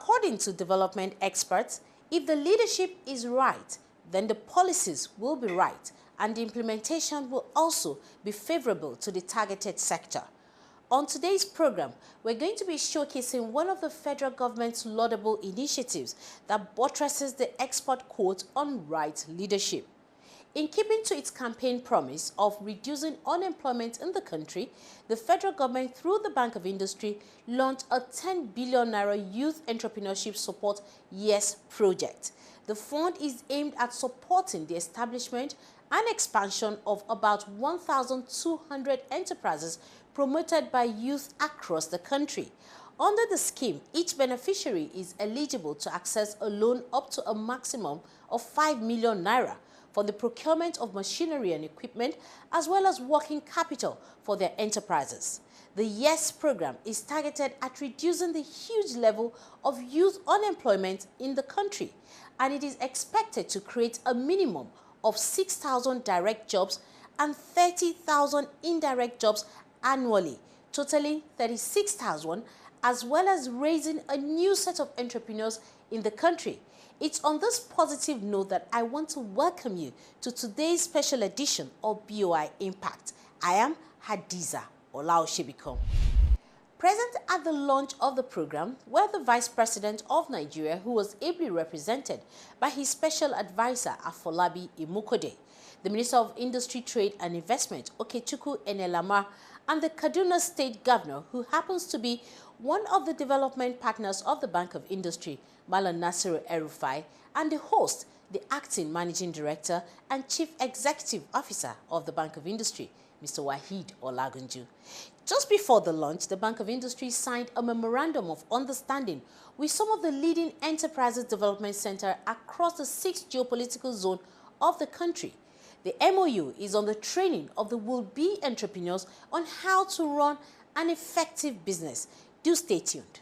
According to development experts, if the leadership is right, then the policies will be right and the implementation will also be favorable to the targeted sector. On today's program, we're going to be showcasing one of the federal government's laudable initiatives that buttresses the export quote on right leadership. In keeping to its campaign promise of reducing unemployment in the country, the federal government, through the Bank of Industry, launched a 10 billion naira Youth Entrepreneurship Support YES project. The fund is aimed at supporting the establishment and expansion of about 1,200 enterprises promoted by youth across the country. Under the scheme, each beneficiary is eligible to access a loan up to a maximum of 5 million naira for the procurement of machinery and equipment, as well as working capital for their enterprises. The YES program is targeted at reducing the huge level of youth unemployment in the country, and it is expected to create a minimum of 6,000 direct jobs and 30,000 indirect jobs annually, totaling 36,000, as well as raising a new set of entrepreneurs in the country. It's on this positive note that I want to welcome you to today's special edition of BOI Impact. I am Hadiza Olaosebikan. Present at the launch of the program were the Vice President of Nigeria, who was ably represented by his special advisor, Afolabi Imukode, the Minister of Industry, Trade and Investment, Okechukwu Enelama, and the Kaduna State Governor, who happens to be one of the development partners of the Bank of Industry, Malam Nasiru El-Rufai, and the host, the Acting Managing Director and Chief Executive Officer of the Bank of Industry, Mr. Waheed Olagunju. Just before the launch, the Bank of Industry signed a memorandum of understanding with some of the leading enterprises development centers across the 6 geopolitical zones of the country. The MOU is on the training of the will-be entrepreneurs on how to run an effective business. Do stay tuned.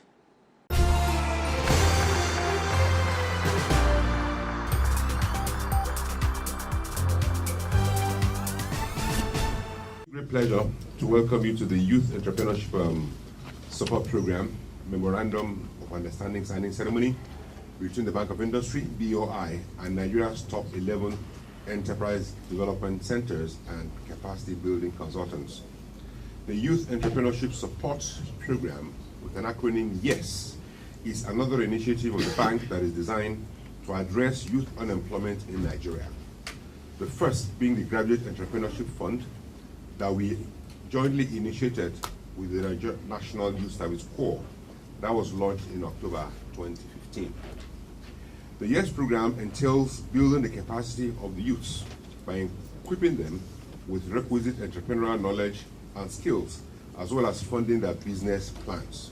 Great pleasure to welcome you to the Youth Entrepreneurship Support Program Memorandum of Understanding signing ceremony between the Bank of Industry, BOI, and Nigeria's top 11 enterprise development centers and capacity building consultants. The Youth Entrepreneurship Support Program, with an acronym YES, is another initiative of the bank that is designed to address youth unemployment in Nigeria. The first being the Graduate Entrepreneurship Fund that we jointly initiated with the Nigeria National Youth Service Corps. That was launched in October 2015. The YES program entails building the capacity of the youths by equipping them with requisite entrepreneurial knowledge and skills, as well as funding their business plans,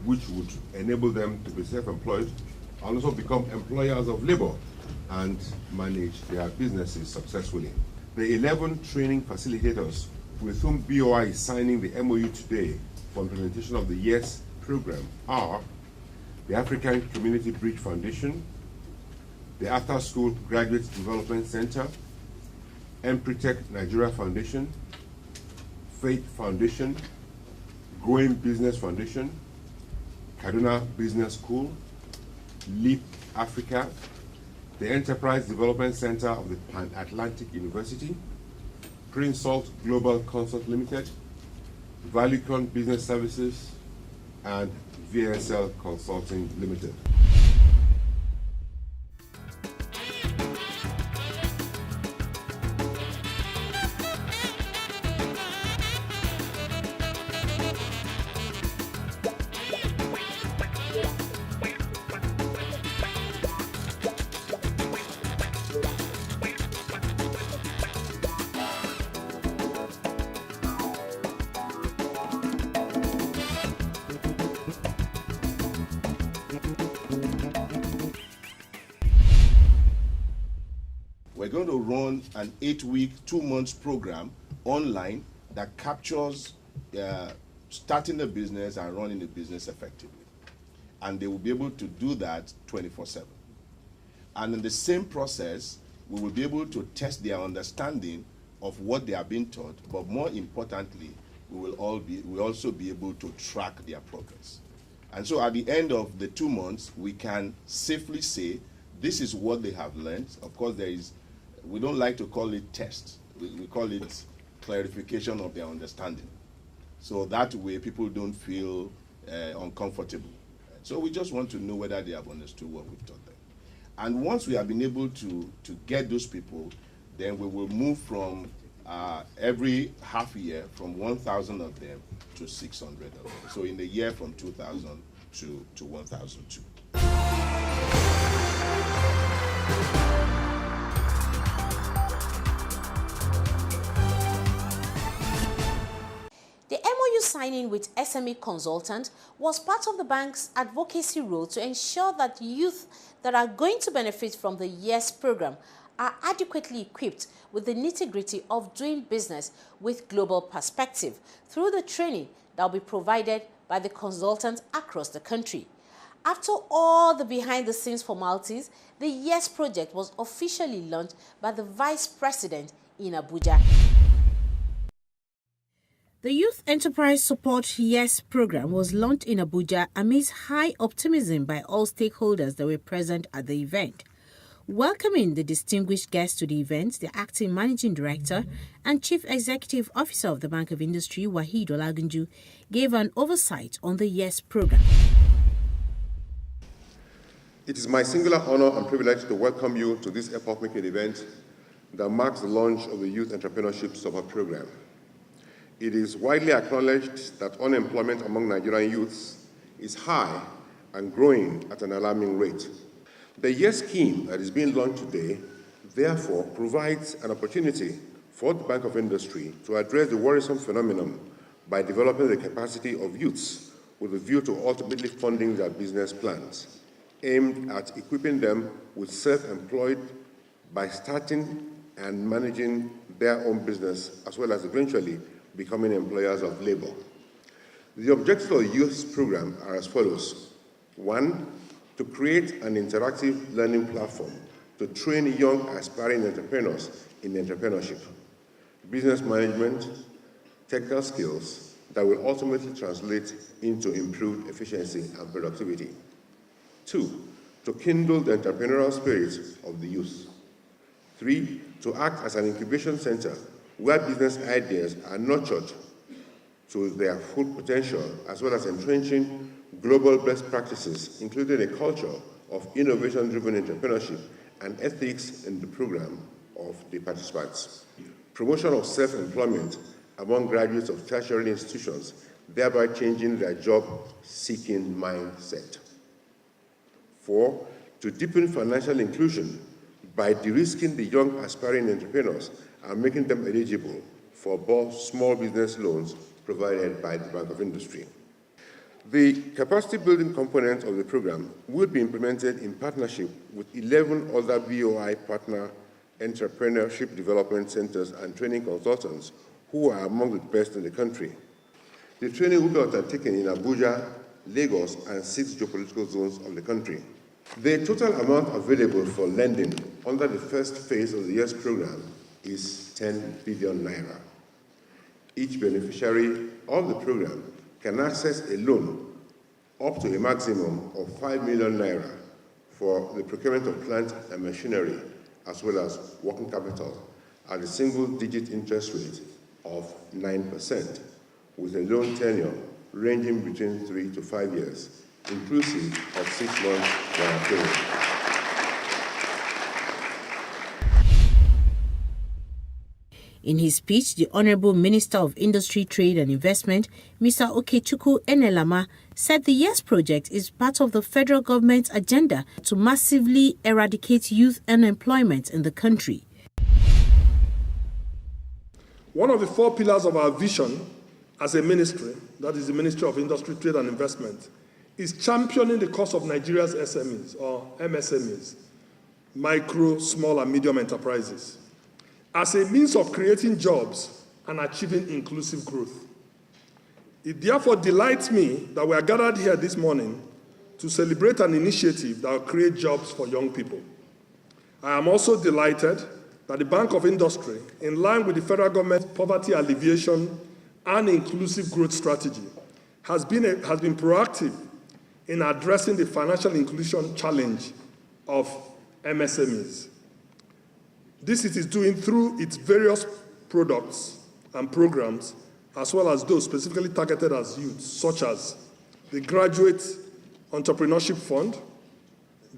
which would enable them to be self-employed and also become employers of labor and manage their businesses successfully. The 11 training facilitators with whom BOI is signing the MOU today for implementation of the YES program are the African Community Bridge Foundation, the After School Graduate Development Center, Empretech Nigeria Foundation, Faith Foundation, Growing Business Foundation, Kaduna Business School, LEAP Africa, the Enterprise Development Center of the Pan-Atlantic University, Prince Salt Global Consult Limited, Valucon Business Services, and VSL Consulting Limited. We're going to run an 8-week, 2-month program online that captures starting a business and running a business effectively. And they will be able to do that 24/7. And in the same process, we will be able to test their understanding of what they are being taught, but more importantly, we will also be able to track their progress. And so at the end of the 2 months, we can safely say this is what they have learned. Of course, we don't like to call it test. We call it clarification of their understanding. So that way people don't feel uncomfortable. So we just want to know whether they have understood what we've taught them. And once we have been able to get those people, then we will move from every half year from 1,000 of them to 600 of them. So in the year from 2,000 to 1,002. The MOU signing with SME Consultant was part of the bank's advocacy role to ensure that youth that are going to benefit from the YES program are adequately equipped with the nitty-gritty of doing business with global perspective through the training that will be provided by the consultants across the country. After all the behind-the-scenes formalities, the YES project was officially launched by the Vice President in Abuja. The Youth Enterprise Support YES program was launched in Abuja amidst high optimism by all stakeholders that were present at the event. Welcoming the distinguished guests to the event, the Acting Managing Director and Chief Executive Officer of the Bank of Industry, Waheed Olagunju, gave an oversight on the YES program. It is my singular honor and privilege to welcome you to this epoch-making event that marks the launch of the Youth Entrepreneurship Support Program. It is widely acknowledged that unemployment among Nigerian youths is high and growing at an alarming rate. The YES scheme that is being launched today, therefore, provides an opportunity for the Bank of Industry to address the worrisome phenomenon by developing the capacity of youths with a view to ultimately funding their business plans, aimed at equipping them with self-employed by starting and managing their own business, as well as eventually becoming employers of labor. The objectives of the youth program are as follows. 1, to create an interactive learning platform to train young aspiring entrepreneurs in entrepreneurship, business management, technical skills that will ultimately translate into improved efficiency and productivity. 2, to kindle the entrepreneurial spirit of the youth. 3, to act as an incubation center where business ideas are nurtured to their full potential, as well as entrenching global best practices, including a culture of innovation-driven entrepreneurship and ethics in the program of the participants. Promotion of self-employment among graduates of tertiary institutions, thereby changing their job-seeking mindset. 4, to deepen financial inclusion by de-risking the young aspiring entrepreneurs and making them eligible for both small business loans provided by the Bank of Industry. The capacity building component of the program will be implemented in partnership with 11 other BOI partner entrepreneurship development centers and training consultants who are among the best in the country. The training will be undertaken in Abuja, Lagos, and 6 geopolitical zones of the country. The total amount available for lending under the first phase of the YES program is 10 billion naira. Each beneficiary of the program can access a loan up to a maximum of 5 million naira for the procurement of plant and machinery, as well as working capital, at a single-digit interest rate of 9%, with a loan tenure ranging between 3 to 5 years, inclusive of 6 months moratorium. In his speech, the Honorable Minister of Industry, Trade and Investment, Mr. Okechukwu Enelama, said the YES project is part of the federal government's agenda to massively eradicate youth unemployment in the country. One of the 4 pillars of our vision as a ministry, that is the Ministry of Industry, Trade and Investment, is championing the cause of Nigeria's SMEs, or MSMEs, micro, small and medium enterprises, as a means of creating jobs and achieving inclusive growth. It therefore delights me that we are gathered here this morning to celebrate an initiative that will create jobs for young people. I am also delighted that the Bank of Industry, in line with the federal government's poverty alleviation and inclusive growth strategy, has been proactive in addressing the financial inclusion challenge of MSMEs. This it is doing through its various products and programs, as well as those specifically targeted as youth, such as the Graduate Entrepreneurship Fund,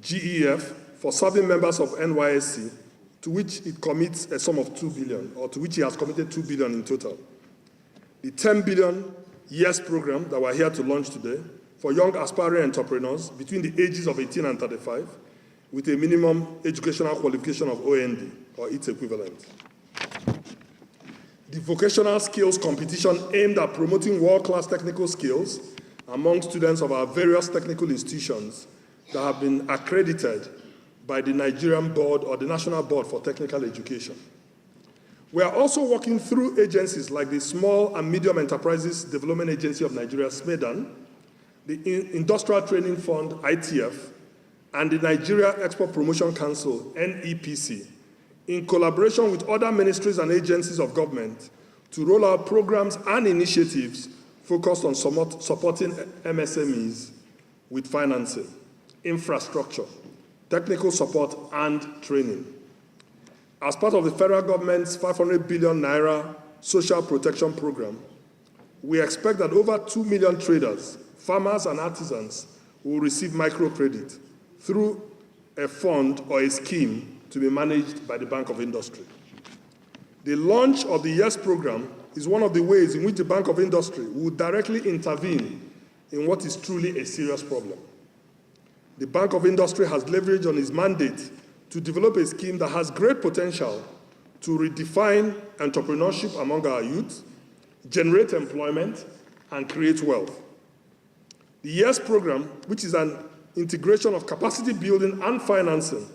GEF, for serving members of NYSC, to which it commits a sum of 2 billion, or to which it has committed 2 billion in total. The 10 billion YES program that we're here to launch today for young aspiring entrepreneurs between the ages of 18 and 35 with a minimum educational qualification of OND or its equivalent. The vocational skills competition aimed at promoting world-class technical skills among students of our various technical institutions that have been accredited by the Nigerian Board or the National Board for Technical Education. We are also working through agencies like the Small and Medium Enterprises Development Agency of Nigeria, SMEDAN, the Industrial Training Fund, ITF, and the Nigeria Export Promotion Council, NEPC, in collaboration with other ministries and agencies of government to roll out programs and initiatives focused on supporting MSMEs with financing, infrastructure, technical support, and training. As part of the federal government's 500 billion naira social protection program, we expect that over 2 million traders, farmers, and artisans will receive microcredit through a fund or a scheme to be managed by the Bank of Industry. The launch of the YES program is one of the ways in which the Bank of Industry will directly intervene in what is truly a serious problem. The Bank of Industry has leveraged on its mandate to develop a scheme that has great potential to redefine entrepreneurship among our youth, generate employment, and create wealth. The YES program, which is an integration of capacity building and financing,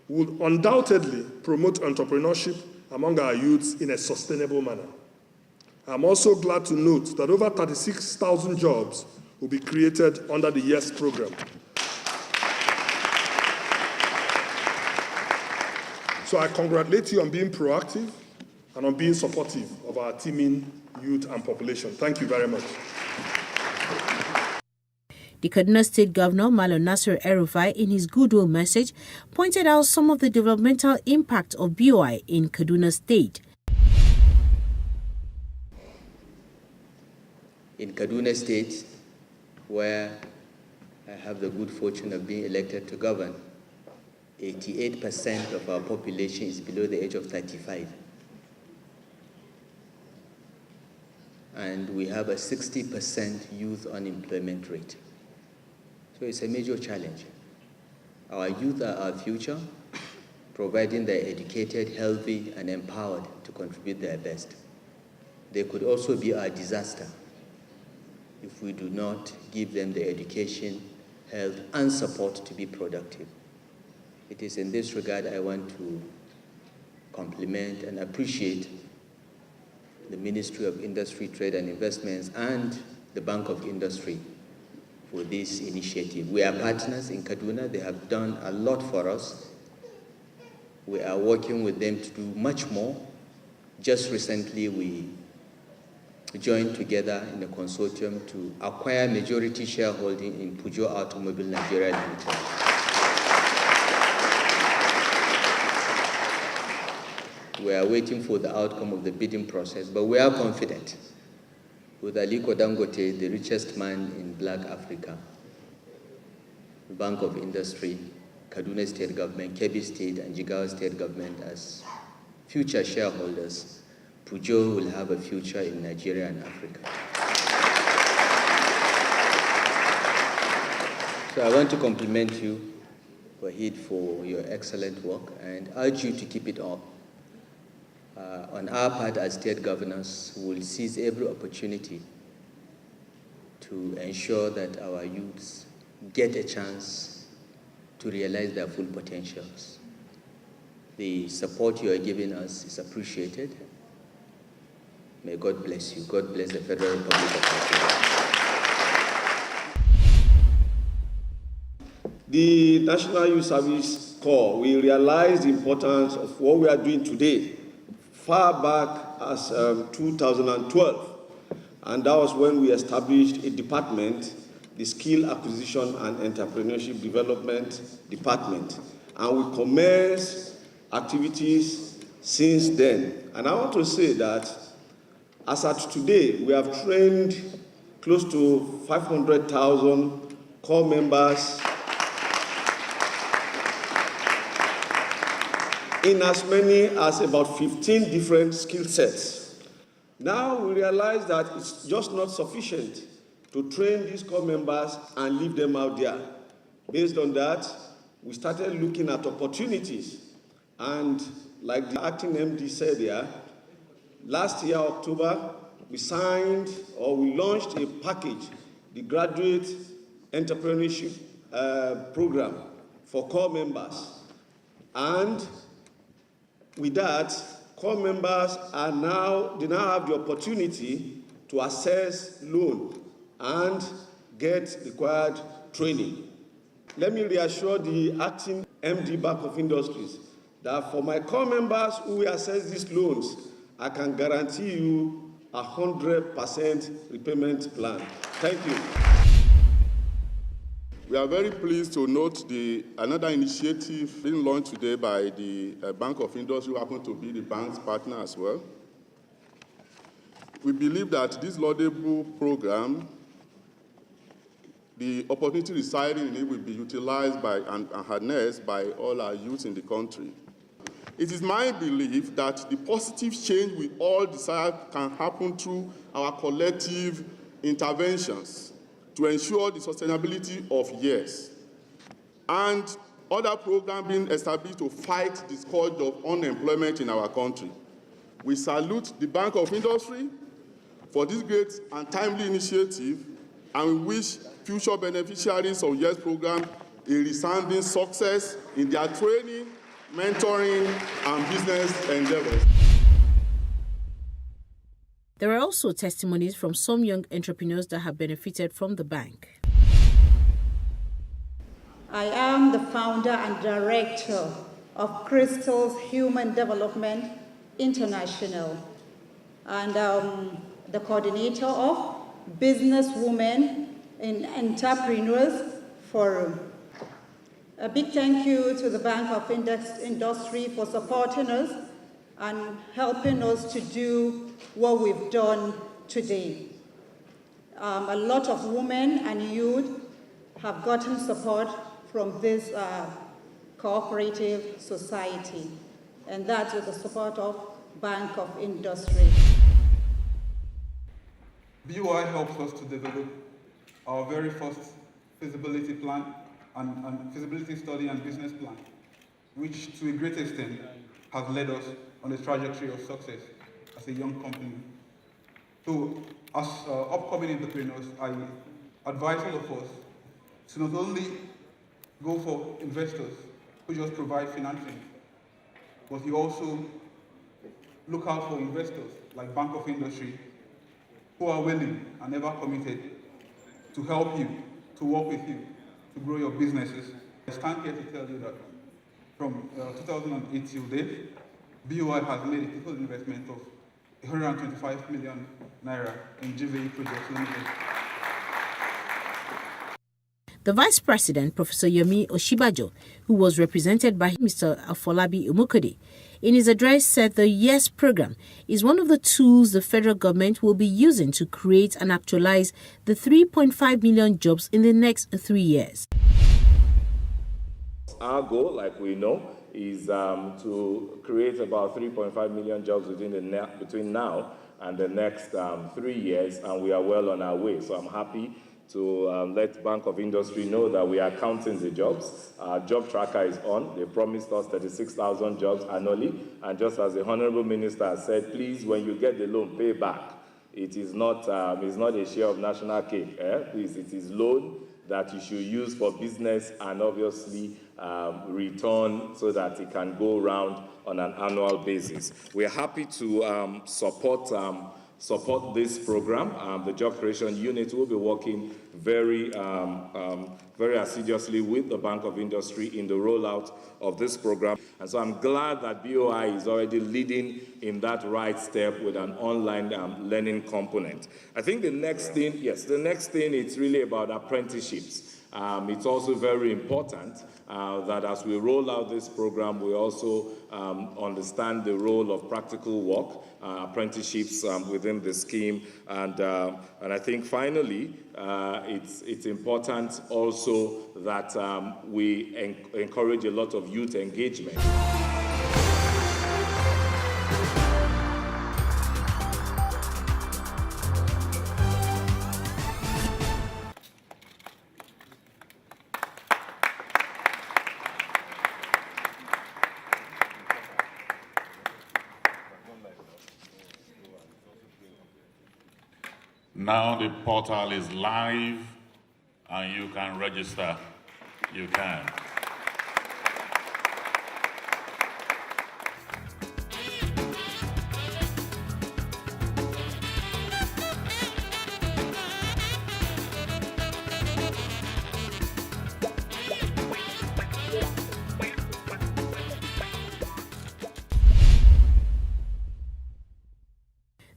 will undoubtedly promote entrepreneurship among our youths in a sustainable manner. I'm also glad to note that over 36,000 jobs will be created under the YES program. So I congratulate you on being proactive and on being supportive of our teeming youth and population. Thank you very much. The Kaduna State Governor, Malam Nasir El-Rufai, in his goodwill message, pointed out some of the developmental impact of BOI in Kaduna State. In Kaduna State, where I have the good fortune of being elected to govern, 88% of our population is below the age of 35. And we have a 60% youth unemployment rate. So it's a major challenge. Our youth are our future, providing they're educated, healthy, and empowered to contribute their best. They could also be our disaster if we do not give them the education, health, and support to be productive. It is in this regard I want to compliment and appreciate the Ministry of Industry, Trade and Investments and the Bank of Industry for this initiative. We are partners in Kaduna. They have done a lot for us. We are working with them to do much more. Just recently, we joined together in a consortium to acquire majority shareholding in Peugeot Automobile Nigeria Limited. We are waiting for the outcome of the bidding process, but we are confident with Aliko Dangote, the richest man in Black Africa, Bank of Industry, Kaduna State Government, Kebbi State, and Jigawa State Government as future shareholders. Peugeot will have a future in Nigeria and Africa. So I want to compliment you, Wahid, for your excellent work and urge you to keep it up. On our part as state governors, we will seize every opportunity to ensure that our youths get a chance to realize their full potentials. The support you are giving us is appreciated. May God bless you. God bless the Federal Republic of Nigeria. The National Youth Service Corps, we realize the importance of what we are doing today far back as 2012. And that was when we established a department, the Skill Acquisition and Entrepreneurship Development Department, and we commenced activities since then. And I want to say that as at today, we have trained close to 500,000 core members in as many as about 15 different skill sets. Now we realize that it's just not sufficient to train these core members and leave them out there. Based on that, we started looking at opportunities. And like the acting MD said here, last year, October, we launched a package, the Graduate Entrepreneurship Program for core members. And with that, core members now have the opportunity to access loan and get required training. Let me reassure the acting MD Bank of Industries that for my core members who will access these loans, I can guarantee you 100% repayment plan. Thank you. We are very pleased to note another initiative being launched today by the Bank of Industry, who happen to be the bank's partner as well. We believe that this laudable program, the opportunity residing in it, will be utilized by and harnessed by all our youth in the country. It is my belief that the positive change we all desire can happen through our collective interventions to ensure the sustainability of years, and other programs being established to fight the scourge of unemployment in our country. We salute the Bank of Industry for this great and timely initiative, and we wish future beneficiaries of YES program a resounding success in their training, mentoring, and business endeavors. There are also testimonies from some young entrepreneurs that have benefited from the bank. I am the founder and director of Crystal's Human Development International, and the coordinator of Businesswomen in Entrepreneurs Forum. A big thank you to the Bank of Industry for supporting us and helping us to do what we've done today. A lot of women and youth have gotten support from this cooperative society, and that's with the support of Bank of Industry. BOI helps us to develop our very first feasibility plan and feasibility study and business plan, which to a great extent has led us on a trajectory of success as a young company. So as upcoming entrepreneurs, I advise all of us to not only go for investors who just provide financing, but you also look out for investors like Bank of Industry who are willing and ever committed to help you, to work with you, to grow your businesses. I stand here to tell you that from 2008 till date, BOI has made a total investment of 125 million naira in GVE projects limited. The Vice President, Professor Yomi Oshibajo, who was represented by Mr. Afolabi Umukode, in his address said the YES program is one of the tools the federal government will be using to create and actualize the 3.5 million jobs in the next 3 years. Our goal, like we know, is to create about 3.5 million jobs between now and the next 3 years, and we are well on our way. So I'm happy to let Bank of Industry know that we are counting the jobs. Our job tracker is on. They promised us 36,000 jobs annually. And just as the Honorable Minister said, please, when you get the loan, pay back. It is not a share of national cake. Please, it is loan that you should use for business and obviously return so that it can go around on an annual basis. We're happy to support support this program. The Job Creation Unit will be working very assiduously with the Bank of Industry in the rollout of this program. And so I'm glad that BOI is already leading in that right step with an online learning component. I think the next thing, it's really about apprenticeships. It's also very important that as we roll out this program, we also understand the role of practical work, apprenticeships within the scheme. And I think finally, it's important also that we encourage a lot of youth engagement. Now the portal is live and you can register. You can.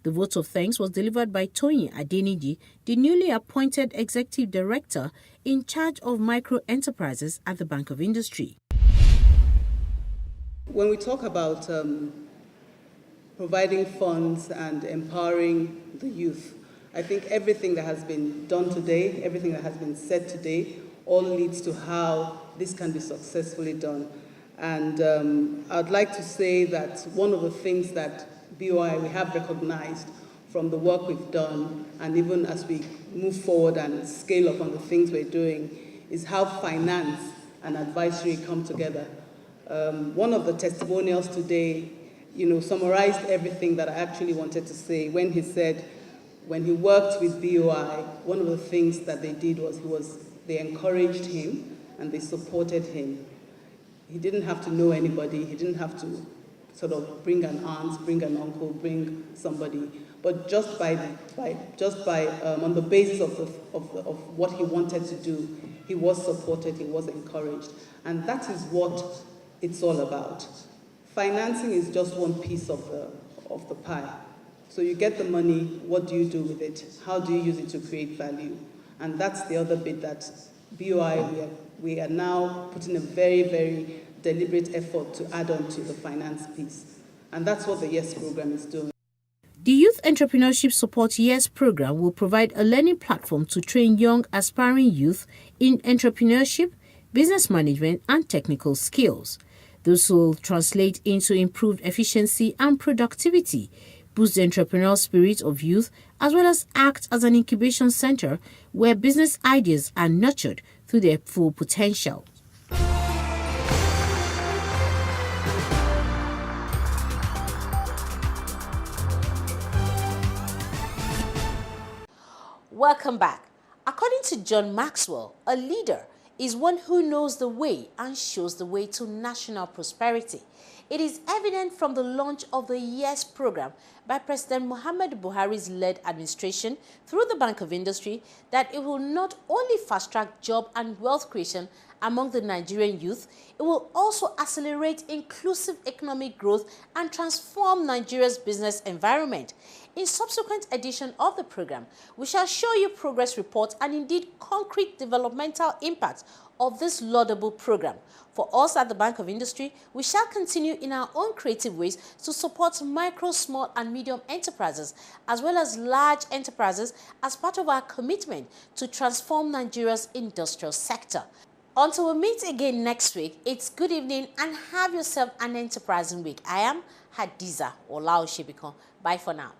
The vote of thanks was delivered by Toyin Adeniji, the newly appointed Executive Director in charge of micro enterprises at the Bank of Industry. When we talk about providing funds and empowering the youth, I think everything that has been done today, everything that has been said today, all leads to how this can be successfully done. And I'd like to say that one of the things that BOI we have recognized from the work we've done, and even as we move forward and scale up on the things we're doing, is how finance and advisory come together. One of the testimonials today, summarized everything that I actually wanted to say when he said, when he worked with BOI, one of the things that they did was they encouraged him and they supported him. He didn't have to know anybody. He didn't have to sort of bring an aunt, bring an uncle, bring somebody, but just by on the basis of what he wanted to do, he was supported, he was encouraged, and that is what it's all about. Financing is just one piece of the pie. So you get the money, what do you do with it? How do you use it to create value? And that's the other bit that BOI, we are now putting a very, very deliberate effort to add on to the finance piece. And that's what the YES program is doing. The Youth Entrepreneurship Support YES program will provide a learning platform to train young aspiring youth in entrepreneurship, business management, and technical skills. This will translate into improved efficiency and productivity, boost the entrepreneurial spirit of youth, as well as act as an incubation center where business ideas are nurtured through their full potential. Welcome back. According to John Maxwell, a leader is one who knows the way and shows the way to national prosperity. It is evident from the launch of the YES program by President Muhammadu Buhari's led administration through the Bank of Industry that it will not only fast-track job and wealth creation among the Nigerian youth, it will also accelerate inclusive economic growth and transform Nigeria's business environment. In subsequent edition of the program, we shall show you progress reports and indeed concrete developmental impacts of this laudable program. For us at the Bank of Industry, we shall continue in our own creative ways to support micro, small and medium enterprises as well as large enterprises as part of our commitment to transform Nigeria's industrial sector. Until we meet again next week, it's good evening and have yourself an enterprising week. I am Hadiza Olaosebikan. Bye for now.